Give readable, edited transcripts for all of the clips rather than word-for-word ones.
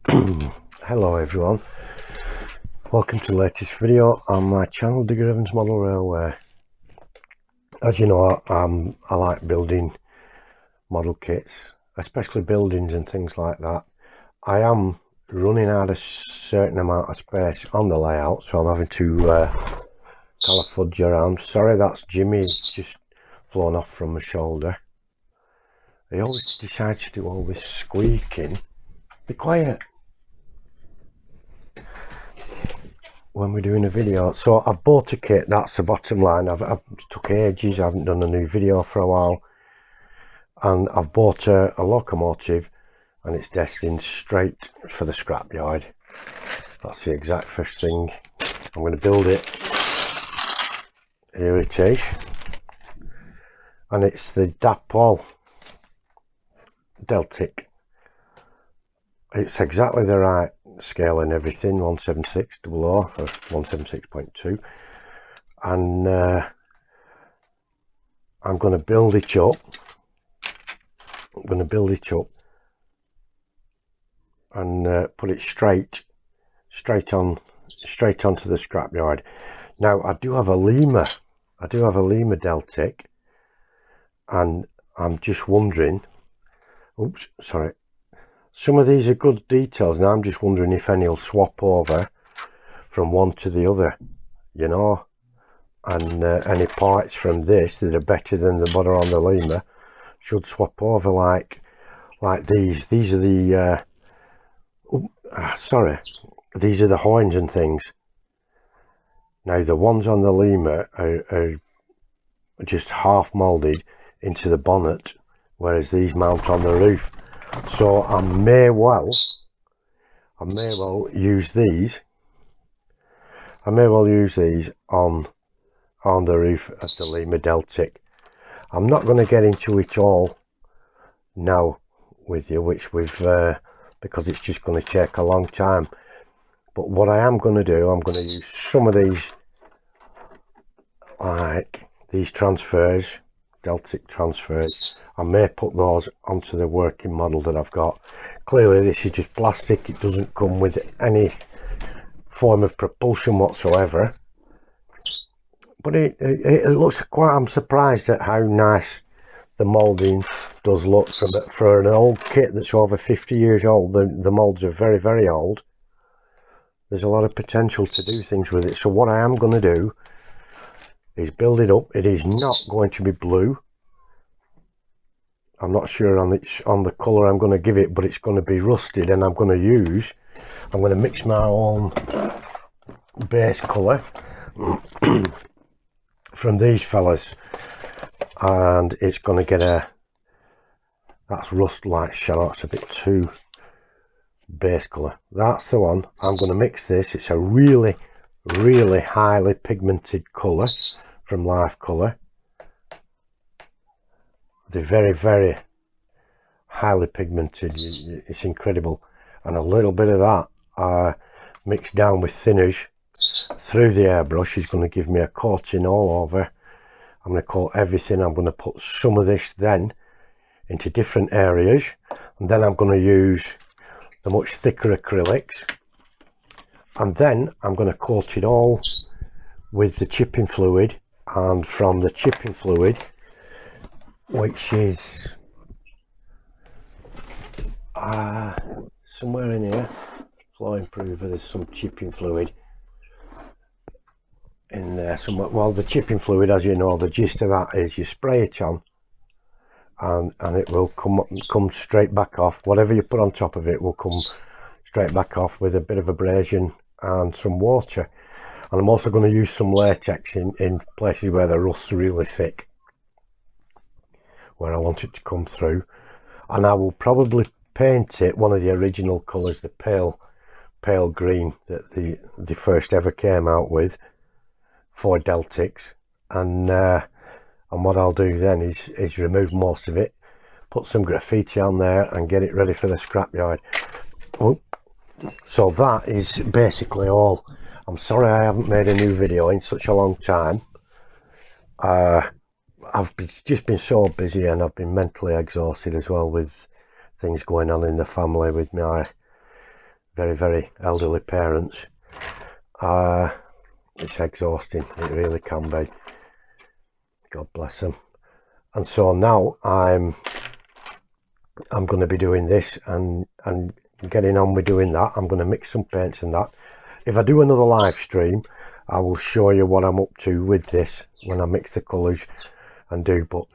Hello everyone, welcome to the latest video on my channel, Digger Evans Model Railway. As you know, I like building model kits, especially buildings and things like that. I am running out of a certain amount of space on the layout, so I'm having to calafudge around. Sorry, that's Jimmy just flown off from my shoulder. He always decides to do all this squeaking. Be quiet when we're doing a video. So I've bought a kit, that's the bottom line. I've took ages, I haven't done a new video for a while, and I've bought a locomotive, and it's destined straight for the scrapyard. That's the exact first thing I'm going to build it. Here it is, and it's the Dapol Deltic. It's exactly the right scale and everything, 176 00 or 176.2, and I'm going to build it up. And put it straight onto the scrapyard. Now I do have a Lima Deltic, and I'm just wondering, oops, sorry, some of these are good details, and I'm just wondering if any will swap over from one to the other, you know, and any parts from this that are better than the one on the Lima should swap over, like these are the these are the horns and things. Now the ones on the Lima are just half molded into the bonnet, whereas these mount on the roof. So I may well use these. on the roof of the Lima Deltic. I'm not going to get into it all now with you, because it's just going to take a long time. But what I am going to do, I'm going to use some of these, like these transfers, Deltic transfers. I may put those onto the working model that I've got. Clearly this is just plastic, it doesn't come with any form of propulsion whatsoever, but it looks quite, I'm surprised at how nice the moulding does look for an old kit that's over 50 years old. The moulds are very, very old. There's a lot of potential to do things with it. So what I am going to do is build it up. It is not going to be blue. I'm not sure on the colour I'm going to give it, but it's going to be rusted, and I'm going to mix my own base colour from these fellas, and it's going to get that's rust like shadow. It's a bit too base colour. That's the one. I'm going to mix this. It's a really, really highly pigmented colour from Life Colour. They're very, very highly pigmented. It's incredible. And a little bit of that mixed down with thinners through the airbrush is going to give me a coating all over. I'm going to coat everything. I'm going to put some of this then into different areas, and then I'm going to use the much thicker acrylics, and then I'm going to coat it all with the chipping fluid. And from the chipping fluid, which is somewhere in here, flow improver, there's some chipping fluid in there somewhere. Well, the chipping fluid, as you know, the gist of that is you spray it on, and it will come straight back off. Whatever you put on top of it will come straight back off with a bit of abrasion and some water. And I'm also going to use some latex in places where the rust's really thick, where I want it to come through. And I will probably paint it one of the original colours, the pale green that the first ever came out with for Deltics. And what I'll do then is remove most of it, put some graffiti on there, and get it ready for the scrapyard. Oh, so that is basically all. I'm sorry I haven't made a new video in such a long time. I've just been so busy, and I've been mentally exhausted as well with things going on in the family with my very, very elderly parents. It's exhausting, it really can be. God bless them. And so now I'm going to be doing this and getting on with doing that. I'm going to mix some paints and that. If I do another live stream, I will show you what I'm up to with this when I mix the colours and do. But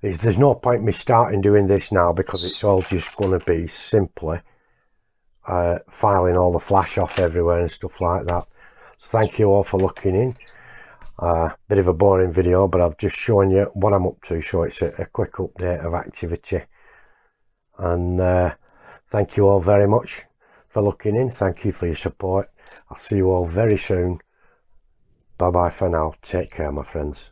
there's no point me starting doing this now, because it's all just going to be simply filing all the flash off everywhere and stuff like that. So thank you all for looking in. Bit of a boring video, but I've just shown you what I'm up to, so it's a quick update of activity. And thank you all very much for looking in. Thank you for your support. I'll see you all very soon. Bye bye for now. Take care, my friends.